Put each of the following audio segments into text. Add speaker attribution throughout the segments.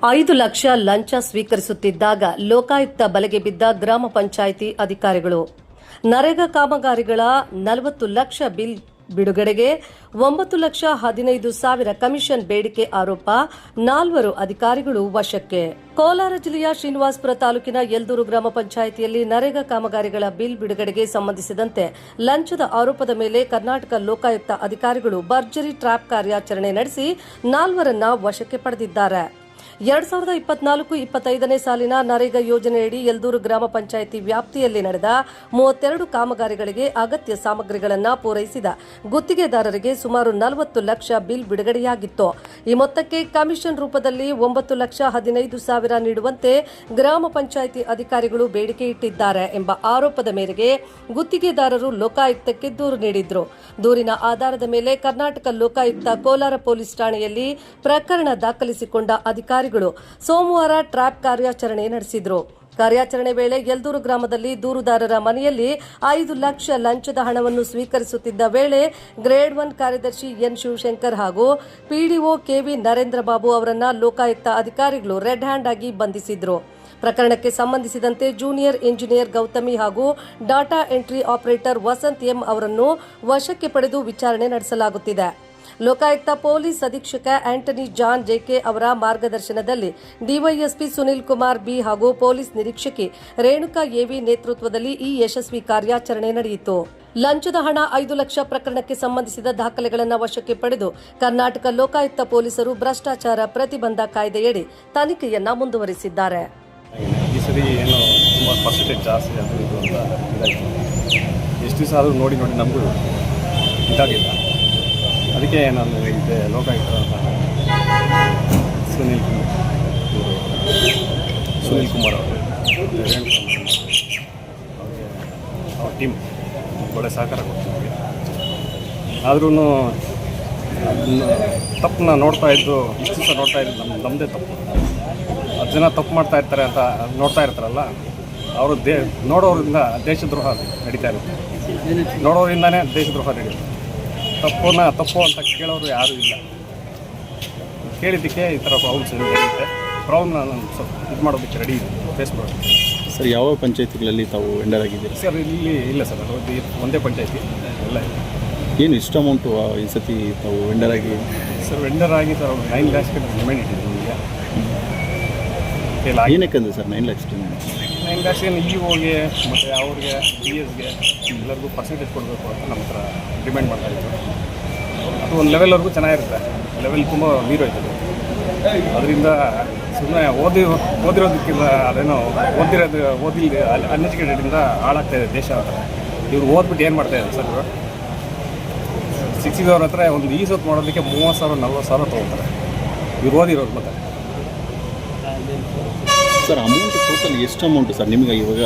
Speaker 1: 5 ಲಕ್ಷ ಲಂಚ ಸ್ವೀಕರಿಸುತ್ತಿದ್ದಾಗ ಲೋಕಾಯುಕ್ತ ಬಲೆಗೆ ಬಿದ್ದ ಗ್ರಾಮ ಪಂಚಾಯಿತಿ ಅಧಿಕಾರಿಗಳು. ನರೇಗಾ ಕಾಮಗಾರಿಗಳ 40 ಲಕ್ಷ ಬಿಲ್ ಬಿಡುಗಡೆಗೆ 9,15,000 ಕಮಿಷನ್ ಬೇಡಿಕೆ ಆರೋಪ 4 ಅಧಿಕಾರಿಗಳು ವಶಕ್ಕೆ. ಕೋಲಾರ ಜಿಲ್ಲೆಯ ಶ್ರೀನಿವಾಸಪುರ ತಾಲೂಕಿನ ಯಲ್ದೂರು ಗ್ರಾಮ ಪಂಚಾಯಿತಿಯಲ್ಲಿ ನರೇಗಾ ಕಾಮಗಾರಿಗಳ ಬಿಲ್ ಬಿಡುಗಡೆಗೆ ಸಂಬಂಧಿಸಿದಂತೆ ಲಂಚದ ಆರೋಪದ ಮೇಲೆ ಕರ್ನಾಟಕ ಲೋಕಾಯುಕ್ತ ಅಧಿಕಾರಿಗಳು ಭರ್ಜರಿ ಟ್ರ್ಯಾಪ್ ಕಾರ್ಯಾಚರಣೆ ನಡೆಸಿ 4ರನ್ನ ವಶಕ್ಕೆ ಪಡೆದಿದ್ದಾರೆ. 2024-25ನೇ ಸಾಲಿನ ನರೇಗಾ ಯೋಜನೆಯಡಿ ಯಲ್ದೂರು ಗ್ರಾಮ ಪಂಚಾಯಿತಿ ವ್ಯಾಪ್ತಿಯಲ್ಲಿ ನಡೆದ 32 ಕಾಮಗಾರಿಗಳಿಗೆ ಅಗತ್ಯ ಸಾಮಗ್ರಿಗಳನ್ನು ಪೂರೈಸಿದ ಗುತ್ತಿಗೆದಾರರಿಗೆ ಸುಮಾರು 40 ಲಕ್ಷ ಬಿಲ್ ಬಿಡುಗಡೆಯಾಗಿತ್ತು. ಈ ಮೊತ್ತಕ್ಕೆ ಕಮಿಷನ್ ರೂಪದಲ್ಲಿ 9,15,000 ನೀಡುವಂತೆ ಗ್ರಾಮ ಪಂಚಾಯಿತಿ ಅಧಿಕಾರಿಗಳು ಬೇಡಿಕೆ ಇಟ್ಟಿದ್ದಾರೆ ಎಂಬ ಆರೋಪದ ಮೇರೆಗೆ ಗುತ್ತಿಗೆದಾರರು ಲೋಕಾಯುಕ್ತಕ್ಕೆ ದೂರು ನೀಡಿದ್ರು. ದೂರಿನ ಆಧಾರದ ಮೇಲೆ ಕರ್ನಾಟಕ ಲೋಕಾಯುಕ್ತ ಕೋಲಾರ ಪೊಲೀಸ್ ಠಾಣೆಯಲ್ಲಿ ಪ್ರಕರಣ ದಾಖಲಿಸಿಕೊಂಡ ಅಧಿಕಾರಿಗಳು ಸೋಮವಾರ ಟ್ರ್ಯಾಪ್ ಕಾರ್ಯಾಚರಣೆ ನಡೆಸಿದರು. ಕಾರ್ಯಾಚರಣೆ ವೇಳೆ ಯಲ್ದೂರು ಗ್ರಾಮದಲ್ಲಿ ದೂರುದಾರರ ಮನೆಯಲ್ಲಿ 5 ಲಕ್ಷ ಲಂಚದ ಹಣವನ್ನು ಸ್ವೀಕರಿಸುತ್ತಿದ್ದ ವೇಳೆ ಗ್ರೇಡ್ 1 ಕಾರ್ಯದರ್ಶಿ ಎನ್ ಶಿವಶಂಕರ್ ಹಾಗೂ ಪಿಡಿಒ ಕೆವಿ ನರೇಂದ್ರ ಬಾಬು ಅವರನ್ನ ಲೋಕಾಯುಕ್ತ ಅಧಿಕಾರಿಗಳು ರೆಡ್ ಹ್ಯಾಂಡ್ ಆಗಿ ಬಂಧಿಸಿದ್ರು. ಪ್ರಕರಣಕ್ಕೆ ಸಂಬಂಧಿಸಿದಂತೆ ಜೂನಿಯರ್ ಇಂಜಿನಿಯರ್ ಗೌತಮಿ ಹಾಗೂ data entry operator Vasanth M ಅವರನ್ನು ವಶಕ್ಕೆ ಪಡೆದು ವಿಚಾರಣೆ ನಡೆಸಲಾಗುತ್ತಿದೆ. ಲೋಕಾಯುಕ್ತ ಪೊಲೀಸ್ ಅಧೀಕ್ಷಕ ಆಂಟನಿ ಜಾನ್ ಜೆಕೆ ಅವರ ಮಾರ್ಗದರ್ಶನದಲ್ಲಿ ಡಿವೈಎಸ್ಪಿ ಸುನಿಲ್ ಕುಮಾರ್ ಬಿ ಹಾಗೂ ಪೊಲೀಸ್ ನಿರೀಕ್ಷಕಿ ರೇಣುಕಾ ಎವಿ ನೇತೃತ್ವದಲ್ಲಿ ಈ ಯಶಸ್ವಿ ಕಾರ್ಯಾಚರಣೆ ನಡೆಯಿತು. ಲಂಚದ ಹಣ 5 ಲಕ್ಷ ಪ್ರಕರಣಕ್ಕೆ ಸಂಬಂಧಿಸಿದ ದಾಖಲೆಗಳನ್ನು ವಶಕ್ಕೆ ಪಡೆದು ಕರ್ನಾಟಕ ಲೋಕಾಯುಕ್ತ ಪೊಲೀಸರು ಭ್ರಷ್ಟಾಚಾರ ಪ್ರತಿಬಂಧ ಕಾಯ್ದೆಯಡಿ ತನಿಖೆಯನ್ನ ಮುಂದುವರಿಸಿದ್ದಾರೆ.
Speaker 2: ಈ ಸರಿ ಏನೋ ತುಂಬ ಪರ್ಸೆಂಟೇಜ್ ಜಾಸ್ತಿ ಅದು ಇದು ಅಂತ ಇದಾಯಿತು. ಎಷ್ಟು ದಿವಸ ಆದರೂ ನೋಡಿ ನಮಗೂ ಇದಾಗಿಲ್ಲ. ಅದಕ್ಕೆ ನಾನು ಇದೆ ಲೋಕಾಯುಕ್ತ ಸುನಿಲ್ ಕುಮಾರ್ ಅವರು ಅವ್ರ ಟೀಮ್ ಒಳ್ಳೆ ಸಹಕಾರ ಕೊಡ್ತೀವಿ. ಆದ್ರೂ ತಪ್ಪನ್ನ ನೋಡ್ತಾ ಇದ್ದು ಇಷ್ಟು ದಿವಸ ನೋಡ್ತಾ ಇದ್ದು ನಮ್ಮದೇ ತಪ್ಪು. 10 ಜನ ತಪ್ಪು ಮಾಡ್ತಾ ಇರ್ತಾರೆ ಅಂತ ನೋಡ್ತಾ ಇರ್ತಾರಲ್ಲ, ಅವರು ನೋಡೋರಿಂದ ದೇಶದ್ರೋಹ ನಡೀತಾ ಇರುತ್ತೆ. ನೋಡೋರಿಂದಾನೇ ದೇಶದ್ರೋಹ ನಡೆಯುತ್ತೆ. ತಪ್ಪು ಅಂತ ಕೇಳೋರು ಯಾರೂ ಇಲ್ಲ. ಕೇಳಿದ್ದಕ್ಕೆ ಈ ಥರ ಪ್ರಾಬ್ಲಮ್ಸ್ ನಡೆಯುತ್ತೆ. ಪ್ರಾಬ್ಲಮ್ನ ನಾನು ಸ್ವಲ್ಪ ಇದು ಮಾಡೋದಕ್ಕೆ ರೆಡಿ ಇದೆ, ಫೇಸ್ ಮಾಡೋದು.
Speaker 3: ಸರ್, ಯಾವ ಪಂಚಾಯತಿಗಳಲ್ಲಿ ತಾವು ವೆಂಡರ್ ಆಗಿದ್ದೀರಿ?
Speaker 2: ಸರ್, ಇಲ್ಲಿ ಇಲ್ಲ ಸರ್, ಒಂದೇ ಪಂಚಾಯತಿ ಎಲ್ಲ ಇದೆ.
Speaker 3: ಏನು ಇಷ್ಟು ಅಮೌಂಟು ಈ ಸತಿ ತಾವು ವೆಂಡರ್ ಆಗಿ?
Speaker 2: ಸರ್, ವೆಂಡರ್ ಆಗಿ ಸರ್ 9 ಲ್ಯಾಕ್ಸ್ಗೆ ಡಿಮ್ಯಾಂಡ್ ಇಟ್ಟಿದ್ದೀನಿ ನಿಮಗೆ.
Speaker 3: ಏನಕ್ಕಂದ್ರೆ ಸರ್ 9 ಲ್ಯಾಕ್ಸ್?
Speaker 2: 9 ಲ್ಯಾಕ್ಸ್ ಏನು ಇಒಗೆ ಮತ್ತು ಅವ್ರಿಗೆ PSಗೆ ಎಲ್ಲರಿಗೂ ಪರ್ಸೆಂಟೇಜ್ ಕೊಡಬೇಕು ಅಂತ ನಮ್ಮ ಹತ್ರ ಡಿಮ್ಯಾಂಡ್ ಮಾಡ್ತಾಯಿದ್ರು. ಅದು ಒಂದು ಲೆವೆಲ್ವರೆಗೂ ಚೆನ್ನಾಗಿರುತ್ತೆ. ಲೆವೆಲ್ ತುಂಬ ನೀರು ಹೋಯ್ತದೆ. ಅದರಿಂದ ಸುಮ್ಮನೆ ಓದಿರೋದಕ್ಕಿಂತ ಅದೇನೋ ಓದಿಲ್ಲ ಅನ್ಎಜುಕೇಟೆಡಿಂದ ಹಾಳಾಗ್ತಾಯಿದೆ ದೇಶ ಅಂತ. ಇವ್ರು ಓದ್ಬಿಟ್ಟು ಏನು ಮಾಡ್ತಾಯಿದ್ದಾರೆ ಸರ್? ಇವರು ಶಿಕ್ಷಿದವ್ರ ಹತ್ರ ಒಂದು ಈಸೊತ್ತು ಮಾಡೋದಕ್ಕೆ 30,000 40,000 ತೊಗೊಳ್ತಾರೆ. ಇವ್ರು ಓದಿರೋದು ಮತ್ತೆ.
Speaker 3: ಸರ್, ಅಮೌಂಟ್ ಟೋಟಲ್ ಎಷ್ಟು ಅಮೌಂಟು ಸರ್ ನಿಮಗೆ ಇವಾಗ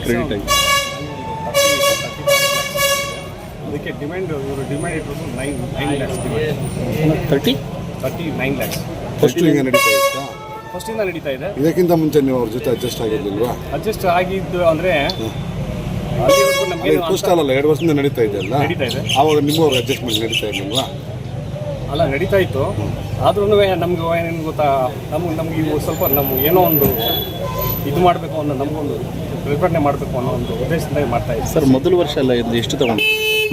Speaker 3: ಕ್ರೆಡಿಟ್ ಆಗಿ?
Speaker 2: ಅದಕ್ಕೆ ಇವರು ಡಿಮ್ಯಾಂಡ್ ಇಟ್ಟು 9 ಲ್ಯಾಕ್ಸ್ 39 ಲ್ಯಾಕ್ಸ್.
Speaker 4: ಫಸ್ಟಿಂದ ನಡೀತಾ ಇತ್ತಾ?
Speaker 2: ಫಸ್ಟಿಂದ ನಡೀತಾ ಇದೆ.
Speaker 4: ಇದಕ್ಕಿಂತ ಮುಂಚೆ ನೀವು ಅವ್ರ ಜೊತೆ ಅಡ್ಜಸ್ಟ್ ಆಗಿರ್ಲಿಲ್ವಾ?
Speaker 2: ಅಡ್ಜಸ್ಟ್ ಆಗಿದ್ದು ಅಂದರೆ ಅಲ್ಲಿವರೆಗೂ ನಮಗೆ
Speaker 4: ಫಸ್ಟ್ ಅಲ್ಲ, 2 ವರ್ಷದಿಂದ ನಡೀತಾ ಇದೆ ಅಲ್ಲ?
Speaker 2: ನಡೀತಾ ಇದೆ.
Speaker 4: ಆವಾಗ ನಿಮ್ಮವ್ರ ಅಡ್ಜಸ್ಟ್ಮೆಂಟ್ ನಡೀತಾ ಇರಲಿಲ್ವಾ?
Speaker 2: ಅಲ್ಲ, ನಡೀತಾ ಇತ್ತು. ಆದ್ರೂ ನಮ್ಗೆ ಏನು ಗೊತ್ತಾ, ನಮ್ಗೆ ಇವು ಸ್ವಲ್ಪ ನಮ್ಗೆ ಏನೋ ಒಂದು ಇದು ಮಾಡಬೇಕು ಅನ್ನೋ ನಮಗೊಂದು ಪ್ರತಿಭಟನೆ ಮಾಡಬೇಕು ಅನ್ನೋ ಒಂದು ಉದ್ದೇಶದಿಂದ ಮಾಡ್ತಾ ಇದ್ದೀವಿ.
Speaker 3: ಸರ್, ಮೊದಲ ವರ್ಷ ಅಲ್ಲ ಇದು ಎಷ್ಟು ತಗೊಂಡು?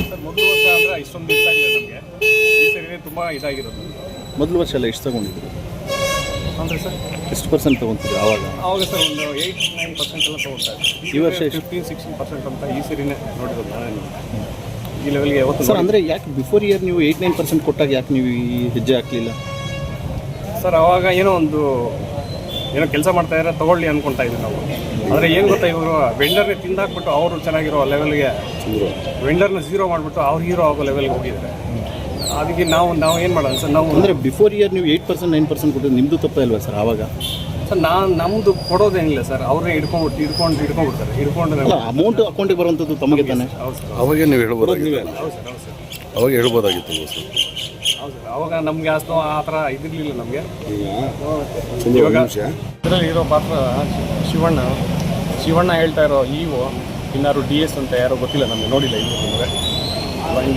Speaker 2: ಸರ್, ಮೊದಲ ವರ್ಷ ಅಂದರೆ ಇಷ್ಟೊಂದು ಇದಾಗಿದೆ ನಮಗೆ. ಈ ಸರಿ ತುಂಬ ಇದಾಗಿರೋದು.
Speaker 3: ಮೊದಲ ವರ್ಷ ಎಲ್ಲ ಎಷ್ಟು ತಗೊಂಡಿದ್ರು
Speaker 2: ಅಂದರೆ ಸರ್
Speaker 3: ಎಷ್ಟು ಪರ್ಸೆಂಟ್ ತೊಗೊತಿದ್ರು ಆವಾಗ?
Speaker 2: ಸರ್ ಒಂದು 8-9% ಎಲ್ಲ ತೊಗೊಳ್ತಾ ಇದ್ದಾರೆ.
Speaker 3: ಈ ವರ್ಷ
Speaker 2: 15-16% ಅಂತ ಈ ಸರಿನೇ ನೋಡಿರೋದು ನಾನು ಈ ಲೆವೆಲ್ಗೆ ಯಾವತ್ತು.
Speaker 3: ಸರ್, ಅಂದರೆ ಯಾಕೆ ಬಿಫೋರ್ ಇಯರ್ ನೀವು 8-9% ಕೊಟ್ಟಾಗ ಯಾಕೆ ನೀವು ಈ ಹೆಜ್ಜೆ ಹಾಕಲಿಲ್ಲ?
Speaker 2: ಸರ್, ಅವಾಗ ಏನೋ ಕೆಲಸ ಮಾಡ್ತಾ ಇದ್ದಾರೆ, ತೊಗೊಳ್ಳಿ ಅಂದ್ಕೊಳ್ತಾ ಇದ್ವಿ ನಾವು. ಆದರೆ ಏನು ಗೊತ್ತಾ, ಇವರು ವೆಂಡರ್ನೇ ತಿಂದಾಕ್ಬಿಟ್ಟು ಅವರು ಚೆನ್ನಾಗಿರೋ ಲೆವೆಲ್ಗೆ ವೆಂಡರ್ನ ಝೀರೋ ಮಾಡಿಬಿಟ್ಟು ಅವ್ರು ಹೀರೋ ಆಗೋ ಲೆವೆಲ್ಗೆ ಹೋಗಿದ್ದಾರೆ. ಅದಕ್ಕೆ ನಾವು ಏನು ಮಾಡೋಣ ಸರ್? ನಾವು
Speaker 3: ಅಂದರೆ ಬಿಫೋರ್ ಇಯರ್ ನೀವು 8% 9% ಕೊಟ್ಟಿದ್ದು ನಿಮ್ಮದು ತಪ್ಪೇ ಅಲ್ವಾ ಸರ್? ಆವಾಗ
Speaker 2: ಸರ್ ನಮ್ಮದು ಕೊಡೋದೇನಿಲ್ಲ ಸರ್, ಅವ್ರನ್ನೇ ಹಿಡ್ಕೊಂಡು
Speaker 3: ಅಮೌಂಟ್ ಅಕೌಂಟಿಗೆ ಬರುವಂಥದ್ದು ತಮಗೆ ತಾನೆ.
Speaker 2: ಹೌದು ಸರ್.
Speaker 4: ಅವಾಗೇ ನೀವು ಹೇಳ್ಬೋದಾಗಿತ್ತು.
Speaker 2: ಹೌದು ಸರ್. ಹೌದು ಸರ್.
Speaker 4: ಅವಾಗ ಹೇಳ್ಬೋದಾಗಿತ್ತು ಸರ್.
Speaker 2: ಹೌದು ಸರ್. ಅವಾಗ ನಮಗೆ ಅಷ್ಟು ಆ ಥರ ಇದಿರಲಿಲ್ಲ ನಮಗೆ.
Speaker 4: ಇವಾಗ
Speaker 2: ಇದರಲ್ಲಿ ಇರೋ ಪಾತ್ರ ಶಿವಣ್ಣ ಹೇಳ್ತಾ ಇರೋ ಇವು ಇನ್ನಾರು DS ಅಂತ ಯಾರೋ ಗೊತ್ತಿಲ್ಲ, ನಮಗೆ ನೋಡಿಲ್ಲ ಇವು ನಮಗೆ.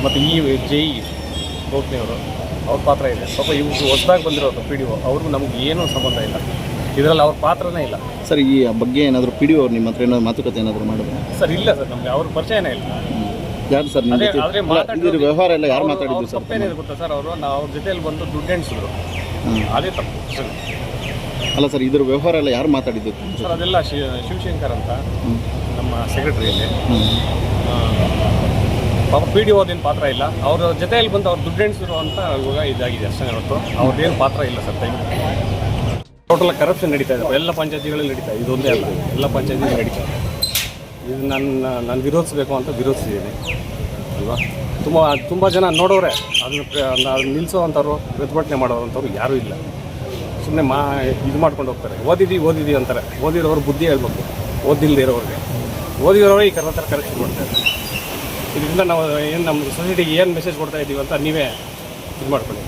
Speaker 2: ಮತ್ತು JE ಗೋಪ್ನಿಯವರು ಅವ್ರ ಪಾತ್ರ ಇದೆ. ಪಾಪ ಇವ್ರು ಹೊಸದಾಗಿ ಬಂದಿರೋದು PDO, ಅವ್ರಿಗೂ ನಮ್ಗೆ ಏನೂ ಸಂಬಂಧ ಇಲ್ಲ. ಇದರಲ್ಲಿ ಅವ್ರ ಪಾತ್ರನೇ ಇಲ್ಲ
Speaker 3: ಸರ್ ಈ ಬಗ್ಗೆ ಏನಾದರೂ ಪಿ ಡಿ ಅವ್ರು ನಿಮ್ಮ ಹತ್ರ ಏನಾದ್ರು ಮಾತುಕತೆ ಏನಾದರೂ ಮಾಡಿದ್ರೆ?
Speaker 2: ಸರ್. ಇಲ್ಲ ಸರ್, ನಮಗೆ ಅವ್ರ ಪರಿಚಯನೇ ಇಲ್ಲ.
Speaker 3: ಯಾರು ಸರ್ ನಿಮ್ಮ ಜೊತೆ?
Speaker 2: ಆದರೆ
Speaker 3: ಇದ್ರ ವ್ಯವಹಾರ ಎಲ್ಲ ಯಾರು ಮಾತಾಡಿದ್ರು ಸರ್?
Speaker 2: ತಪ್ಪೇನಿದೆ ಗೊತ್ತಾ ಸರ್, ಅವರು ಅವ್ರ ಜೊತೆಯಲ್ಲಿ ಬಂದು ದುಡ್ಡು ಎಣಿಸಿದ್ರು, ಅದೇ ತಪ್ಪು ಸರ್.
Speaker 3: ಅಲ್ಲ ಸರ್, ಇದ್ರ ವ್ಯವಹಾರ ಎಲ್ಲ ಯಾರು ಮಾತಾಡಿದ್ದು
Speaker 2: ಸರ್? ಅದೆಲ್ಲ ಶಿವಶಂಕರ್ ಅಂತ ನಮ್ಮ ಸೆಕ್ರೆಟರಿಯಲ್ಲಿ ಪಾಪ ಪಿ ಡಿ ಓದೇನು ಪಾತ್ರ ಇಲ್ಲ. ಅವ್ರ ಜೊತೆಯಲ್ಲಿ ಬಂದು ಅವ್ರು ದುಡ್ಡು ಎಣಿಸಿದ್ರು ಅಂತ ಇವಾಗ ಇದಾಗಿದೆ ಅಷ್ಟೇ ಹೊರತು ಅವ್ರದ್ದೇನು ಪಾತ್ರ ಇಲ್ಲ ಸರ್. ಟೋಟಲ್ ಕರಪ್ಷನ್ ನಡೀತಾ ಇದೆ ಎಲ್ಲ ಪಂಚಾಯತಿಗಳಲ್ಲಿ ನಡೀತಾ ಇದೆ. ಇದೊಂದೇ ಅಲ್ಲ, ಎಲ್ಲ ಪಂಚಾಯತಿಗಳು ನಡೀತಾ ಇದೆ. ಇದು ನಾನು ವಿರೋಧಿಸಬೇಕು ಅಂತ ವಿರೋಧಿಸಿದ್ದೀನಿ ಅಲ್ವಾ. ತುಂಬ ಜನ ನೋಡೋರೆ, ಅದನ್ನು ನಿಲ್ಲಿಸೋವಂಥವ್ರು, ಪ್ರತಿಭಟನೆ ಮಾಡೋವಂಥವ್ರು ಯಾರೂ ಇಲ್ಲ. ಸುಮ್ಮನೆ ಇದು ಮಾಡ್ಕೊಂಡು ಹೋಗ್ತಾರೆ. ಓದಿದ್ದೀವಿ ಅಂತಾರೆ. ಓದಿರೋರು ಬುದ್ಧಿ ಹೇಳ್ಬೇಕು, ಓದಿಲ್ಲದೆ ಇರೋರಿಗೆ. ಓದಿರೋರು ಈ ಥರ ಕರೆಕ್ಷನ್ ಮಾಡ್ತಾರೆ. ಇದರಿಂದ ನಾವು ಏನು ನಮ್ಮ ಸೊಸೈಟಿಗೆ ಏನು ಮೆಸೇಜ್ ಕೊಡ್ತಾ ಇದ್ದೀವಿ ಅಂತ ನೀವೇ ಇದು ಮಾಡ್ಕೊಳ್ಳಿ.